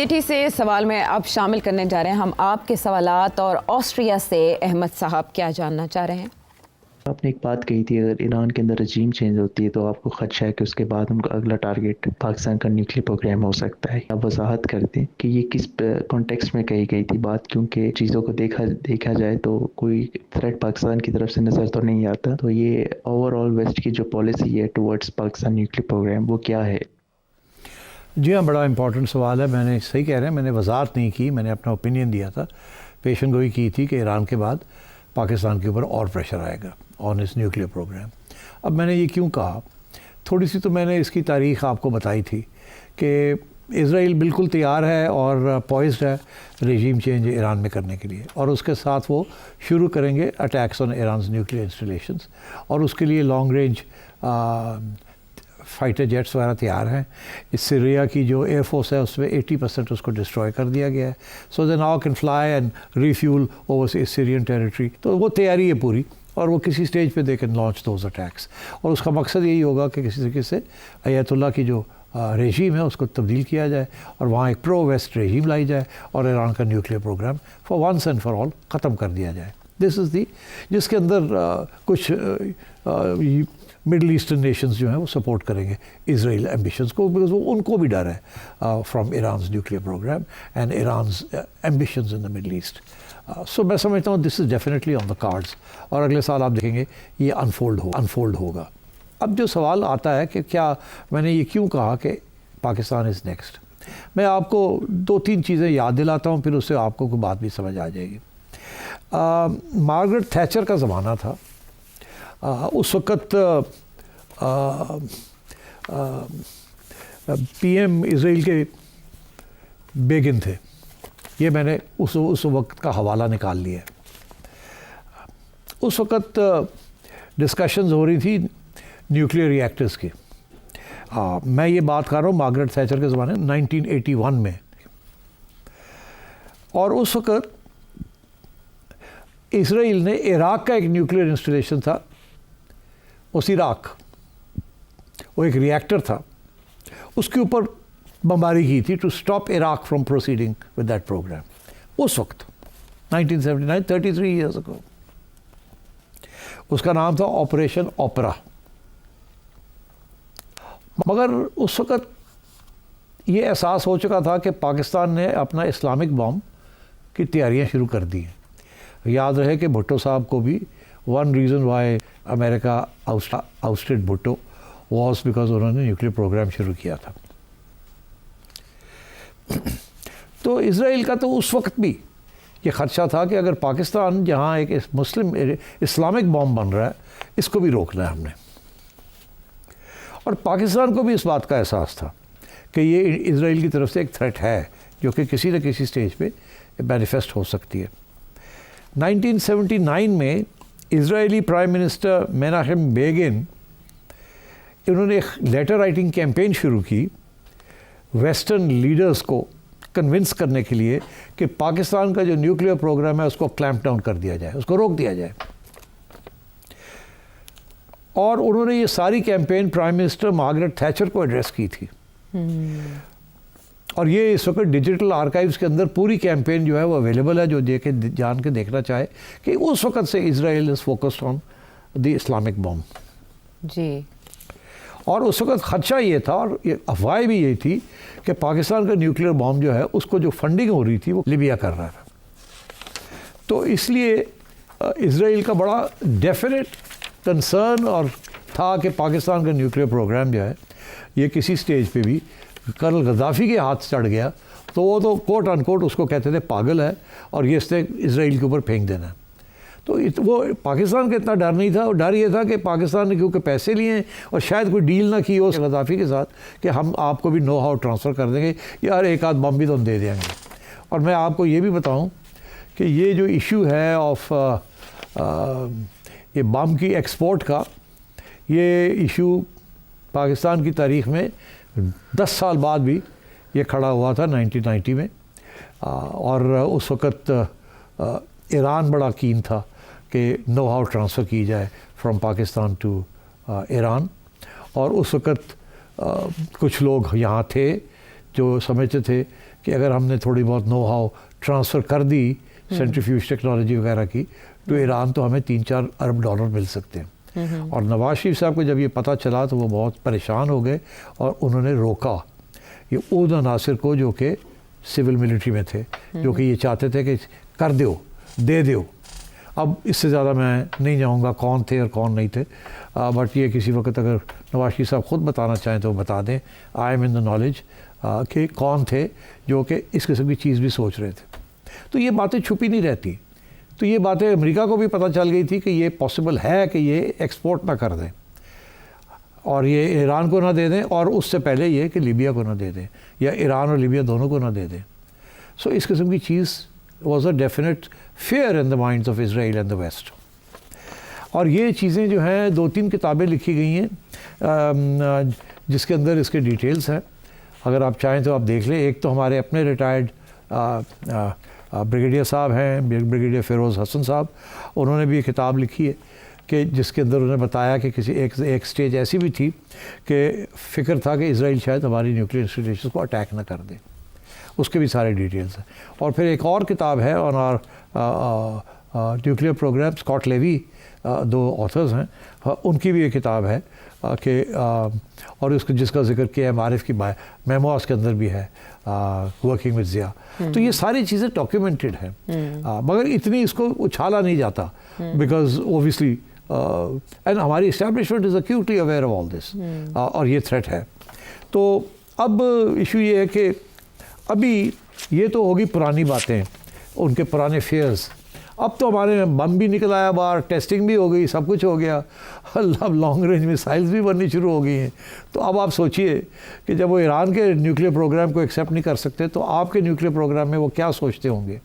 City से सवाल में अब शामिल करने जा रहे हैं हम आपके सवालात। और ऑस्ट्रिया से अहमद साहब क्या जानना चाह रहे हैं? आपने एक बात कही थी, अगर ईरान के अंदर रजीम चेंज होती है तो आपको खदशा है कि उसके बाद उनका अगला टारगेट पाकिस्तान का न्यूक्लियर प्रोग्राम हो सकता है। आप वजाहत कर दें कि ये किस कॉन्टेक्स्ट में कही गई थी बात, क्योंकि चीज़ों को देखा जाए तो कोई थ्रेट पाकिस्तान की तरफ से नज़र तो नहीं आता। तो ये ओवरऑल वेस्ट की जो पॉलिसी है टुवर्ड्स पाकिस्तान न्यूक्लियर प्रोग्राम वो क्या है? जी हाँ, बड़ा इंपॉर्टेंट सवाल है। मैंने सही कह रहे हैं, मैंने वजाहत नहीं की, मैंने अपना ओपिनियन दिया था, पेशन गोई की थी कि ईरान के बाद पाकिस्तान के ऊपर और प्रेशर आएगा ऑन इस न्यूक्लियर प्रोग्राम। अब मैंने ये क्यों कहा, थोड़ी सी तो मैंने इसकी तारीख़ आपको बताई थी कि इज़राइल बिल्कुल तैयार है और पॉइज्ड है रेजीम चेंज ईरान में करने के लिए, और उसके साथ वो शुरू करेंगे attacks on Iran nuclear installations, और उसके लिए लॉन्ग रेंज फाइटर जेट्स वगैरह तैयार हैं। इस सीरिया की जो एयरफोर्स है उसमें 80% उसको डिस्ट्रॉय कर दिया गया है, so they now can fly and refuel over Syrian territory. तो वो तैयारी है पूरी, और वो किसी स्टेज पे they can launch those attacks, और उसका मकसद यही होगा कि किसी तरीके से अयतुल्ला की जो रेजीम है उसको तब्दील किया जाए और वहाँ एक प्रो वेस्ट रेजीम लाई जाए और ईरान का nuclear programme for once and for all ख़त्म कर दिया जाए। दिस इज़ दी, जिसके अंदर कुछ मिडल ईस्टर्न नेशंस जो हैं वो सपोर्ट करेंगे इजराइल एम्बिशंस को, बिकॉज वो उनको भी डर है from Iran's nuclear programme and Iran's ambitions in the Middle East. So मैं समझता हूँ this is definitely on the cards, और अगले साल आप देखेंगे ये अनफोल्ड होगा। अब जो सवाल आता है कि क्या मैंने ये क्यों कहा कि पाकिस्तान इज़ नेक्स्ट, मैं आपको 2-3 चीज़ें याद दिलाता हूँ, फिर उससे आपको कोई बात भी समझ आ जाएगी। मार्गरेट थैचर का ज़माना था, उस वक़्त पीएम इज़राइल के बेगिन थे। ये मैंने उस वक्त का हवाला निकाल लिया है। उस वक़्त डिस्कशंस हो रही थी न्यूक्लियर रिएक्टर्स की। मैं ये बात कर रहा हूँ मार्गरेट थैचर के ज़माने 1981 में, और उस वक़्त इज़राइल ने इराक़ का एक न्यूक्लियर इंस्टॉलेशन था, उस इराक़, वो एक रिएक्टर था, उसके ऊपर बमबारी की थी to stop Iraq from proceeding with that programme. उस वक्त 1979, 33 ईयर्स अगो। उसका नाम था ऑपरेशन ओपरा। मगर उस वक्त ये एहसास हो चुका था कि पाकिस्तान ने अपना इस्लामिक बॉम्ब की तैयारियां शुरू कर दी हैं। याद रहे कि भुट्टो साहब को भी one reason why America ousted Bhutto was because उन्होंने न्यूक्लियर प्रोग्राम शुरू किया था। तो इज़राइल का तो उस वक्त भी ये खदशा था कि अगर पाकिस्तान जहाँ एक मुस्लिम इस्लामिक बॉम्ब बन रहा है, इसको भी रोकना है हमने। और पाकिस्तान को भी इस बात का एहसास था कि ये इज़राइल की तरफ से एक थ्रेट है जो कि किसी न किसी स्टेज पे मैनिफेस्ट हो सकती है। 1979 में इज़राइली प्राइम मिनिस्टर मेनाहेम बेगिन, इन्होंने एक लेटर राइटिंग कैंपेन शुरू की वेस्टर्न लीडर्स को कन्विंस करने के लिए कि पाकिस्तान का जो न्यूक्लियर प्रोग्राम है उसको क्लैंप डाउन कर दिया जाए, उसको रोक दिया जाए। और उन्होंने ये सारी campaign prime minister Margaret Thatcher को एड्रेस की थी। और ये इस वक्त डिजिटल आर्काइव्स के अंदर पूरी कैंपेन जो है वो अवेलेबल है, जो जान के देखना चाहे कि उस वक्त से Israel is focused on the Islamic bomb जी। और उस वक्त खदशा ये था, और ये अफवाह भी यही थी कि पाकिस्तान का न्यूक्लियर बॉम्ब जो है उसको जो फंडिंग हो रही थी वो लिबिया कर रहा था। तो इसलिए इज़राइल का बड़ा डेफिनेट कंसर्न और था कि पाकिस्तान का न्यूक्लियर प्रोग्राम जो है ये किसी स्टेज पे भी कर्नल गद्दाफ़ी के हाथ चढ़ गया तो वो तो कोट अनकोट उसको कहते थे पागल है, और ये इसने इज़राइल के ऊपर फेंक देना। तो वो पाकिस्तान का इतना डर नहीं था, और डर ये था कि पाकिस्तान ने क्योंकि पैसे लिए हैं और शायद कोई डील ना की हो गद्दाफ़ी के साथ कि हम आपको भी नो हाउ ट्रांसफ़र कर देंगे, यार एक आध बम भी तो हम दे देंगे। और मैं आपको ये भी बताऊं कि ये जो इशू है ऑफ ये बम की एक्सपोर्ट का, ये इशू पाकिस्तान की तारीख़ में 10 साल बाद भी ये खड़ा हुआ था 1990 में। और उस वक़्त ईरान बड़ा कीन था कि नो हाउ ट्रांसफ़र की जाए फ्रॉम पाकिस्तान टू ईरान, और उस वक़्त कुछ लोग यहाँ थे जो समझते थे कि अगर हमने थोड़ी बहुत नो हाउ ट्रांसफ़र कर दी सेंट्रीफ्यूज टेक्नोलॉजी वगैरह की, तो ईरान तो हमें 3-4 अरब डॉलर मिल सकते हैं। और नवाज शरीफ साहब को जब ये पता चला तो वो बहुत परेशान हो गए और उन्होंने रोका ये उन अनासर को जो कि सिविल मिलिट्री में थे, जो कि ये चाहते थे कि कर दो, दे दो। अब इससे ज़्यादा मैं नहीं जाऊँगा कौन थे और कौन नहीं थे, बट ये किसी वक्त अगर नवाज शरीफ साहब ख़ुद बताना चाहें तो बता दें, I am in the knowledge कि कौन थे जो कि इस किस्म की चीज़ भी सोच रहे थे। तो ये बातें छुपी नहीं रहती। तो ये बातें अमेरिका को भी पता चल गई थी कि ये पॉसिबल है कि ये एक्सपोर्ट ना कर दें और ये ईरान को ना दे दें, और उससे पहले ये कि लीबिया को ना दे दें या ईरान और लीबिया दोनों को ना दे दें। सो इस किस्म की चीज़ was a definite fear in the minds of Israel and the West. और ये चीज़ें जो हैं 2-3 किताबें लिखी गई हैं जिसके अंदर इसके डिटेल्स हैं। अगर आप चाहें तो आप देख लें। एक तो हमारे अपने रिटायर्ड ब्रिगेडियर साहब हैं, ब्रिगेडियर फ़िरोज़ हसन साहब, उन्होंने भी ये किताब लिखी है कि जिसके अंदर उन्होंने बताया कि किसी एक स्टेज ऐसी भी थी कि फ़िक्र था कि इज़राइल शायद हमारी न्यूक्लियर इंस्टॉलेशन को अटैक ना कर दे। उसके भी सारे डिटेल्स हैं। और फिर एक और किताब है on our nuclear programme, Scott Levy 2 authors हैं, उनकी भी एक किताब है कि और उसको जिसका जिक्र किया है मारिफ की मेमोस के अंदर भी है, वर्किंग विद ज़िया। तो ये सारी चीज़ें डॉक्यूमेंटेड हैं, मगर इतनी इसको उछाला नहीं जाता बिकॉज ओबियसली एंड हमारी establishment is actually aware of all this, और ये थ्रेट है। तो अब इशू ये है कि अभी ये तो होगी पुरानी बातें, उनके पुराने फेयर्स। अब तो हमारे बम भी निकल आया बाहर, टेस्टिंग भी हो गई, सब कुछ हो गया, अब लॉन्ग रेंज मिसाइल्स भी बननी शुरू हो गई हैं। तो अब आप सोचिए कि जब वो ईरान के न्यूक्लियर प्रोग्राम को एक्सेप्ट नहीं कर सकते तो आपके न्यूक्लियर प्रोग्राम में वो क्या सोचते होंगे।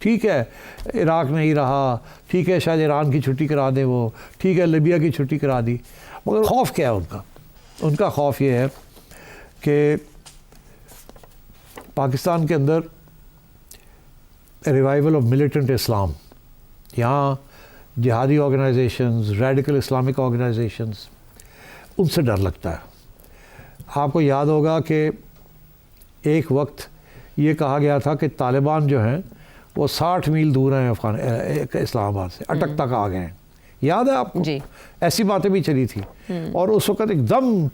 ठीक है इराक नहीं रहा, ठीक है शायद ईरान की छुट्टी करा दें वो, ठीक है लीबिया की छुट्टी करा दी, मगर खौफ क्या है उनका? उनका खौफ ये है कि पाकिस्तान के अंदर रिवाइवल ऑफ मिलिटेंट इस्लाम, यहाँ जिहादी ऑर्गेनाइजेशंस, रेडिकल इस्लामिक ऑर्गेनाइजेशंस, उनसे डर लगता है। आपको याद होगा कि एक वक्त ये कहा गया था कि तालिबान जो हैं वो 60 मील दूर हैं इस्लामाबाद से, अटक तक आ गए हैं। याद है आपको? जी। ऐसी बातें भी चली थी। और उस वक्त एकदम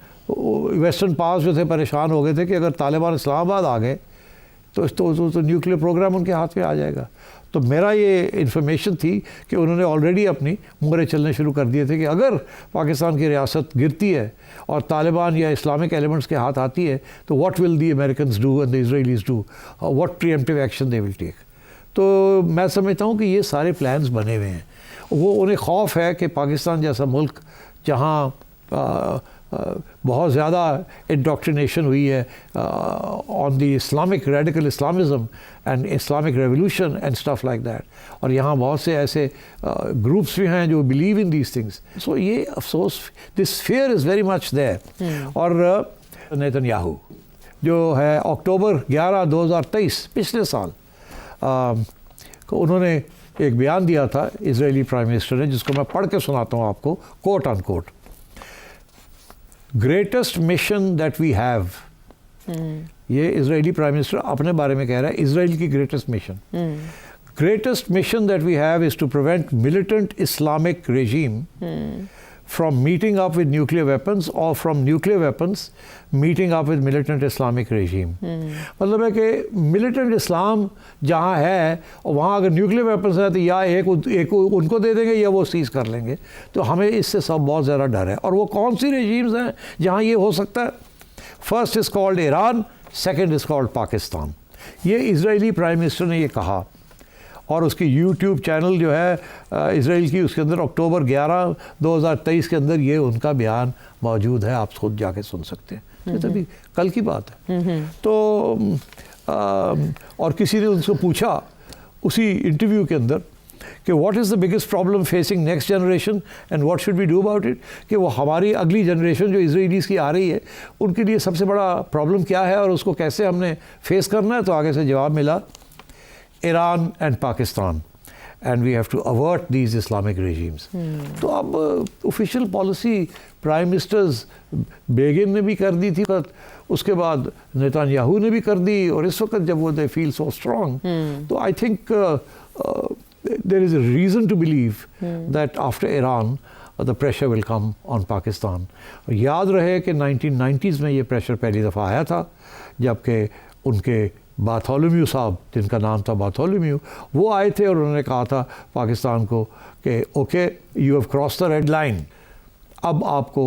वेस्टर्न पास जो थे परेशान हो गए थे कि अगर तालिबान इस्लामाबाद आ गए तो न्यूक्लियर प्रोग्राम उनके हाथ में आ जाएगा। तो मेरा ये इन्फॉर्मेशन थी कि उन्होंने ऑलरेडी अपनी मुहरें चलने शुरू कर दिए थे कि अगर पाकिस्तान की रियासत गिरती है और तालिबान या इस्लामिक एलिमेंट्स के हाथ आती है तो what will the Americans do and the Israelis do, what preemptive action they will take. तो मैं समझता हूँ कि ये सारे प्लान्स बने हुए हैं। वो उन्हें खौफ है कि पाकिस्तान जैसा मुल्क जहाँ बहुत ज़्यादा इंडोक्ट्रिनेशन हुई है on the Islamic radical Islamism and Islamic revolution and stuff like that, और यहाँ बहुत से ऐसे ग्रुप्स भी हैं जो believe in these things. So ये अफसोस, this fear is very much there. और नेतन्याहू जो है अक्टूबर 11, 2023 पिछले साल उन्होंने एक बयान दिया था इजरायली प्राइम मिनिस्टर ने, जिसको मैं पढ़ के सुनाता हूँ आपको, quote unquote. Greatest mission that we have, ये इजरायली प्राइम मिनिस्टर अपने बारे में कह रहा है, इजराइल की greatest mission, greatest mission that we have is to prevent militant Islamic regime from meeting up with nuclear weapons or from nuclear weapons meeting up with militant Islamic regime। मतलब है कि militant Islam जहाँ है और वहाँ अगर nuclear weapons है तो या एक उनको दे देंगे या वो सीज़ कर लेंगे। तो हमें इससे सब बहुत ज़्यादा डर है। और वो कौन सी रेजीम्स हैं जहाँ ये हो सकता है? First is called Iran, second is called Pakistan. ये इजरायली प्राइम मिनिस्टर ने ये कहा और उसकी यूट्यूब चैनल जो है इजराइल की, उसके अंदर अक्टूबर 11, 2023 के अंदर ये उनका बयान मौजूद है, आप खुद जाके सुन सकते हैं। ये तो अभी कल की बात है। तो और किसी ने उनसे पूछा उसी इंटरव्यू के अंदर कि what is the biggest problem facing next generation and what should we do about it, कि वो हमारी अगली जनरेशन जो इजराइलीज़ की आ रही है उनके लिए सबसे बड़ा प्रॉब्लम क्या है और उसको कैसे हमने फेस करना है। तो आगे से जवाब मिला, Iran and Pakistan, and we have to avert these Islamic regimes. तो अब official policy prime ministers begin ने भी कर दी थी, पर उसके बाद नेतान्याहू ने भी कर दी, और इस वक्त जब वो दे फील सो स्ट्रॉन्ग, तो I think there is a reason to believe that after Iran the pressure will come on Pakistan. और याद रहे कि 1990s में ये प्रेशर पहली दफ़ा आया था, जबकि उनके बार्थोलोम्यू साहब, जिनका नाम था बार्थोलोम्यू, वो आए थे और उन्होंने कहा था पाकिस्तान को कि okay, you have cross the red line, अब आपको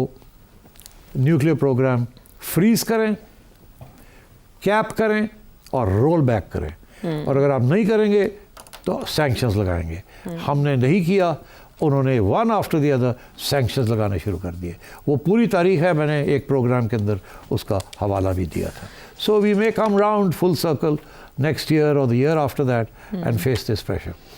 न्यूक्लियर प्रोग्राम फ्रीज करें, कैप करें और रोल बैक करें, और अगर आप नहीं करेंगे तो सैंक्शंस लगाएंगे। हमने नहीं किया, उन्होंने one after the other sanctions लगाने शुरू कर दिए। वो पूरी तारीख है, मैंने एक प्रोग्राम के अंदर उसका हवाला भी दिया था। So we may come round full circle next year और the year after that and face this pressure.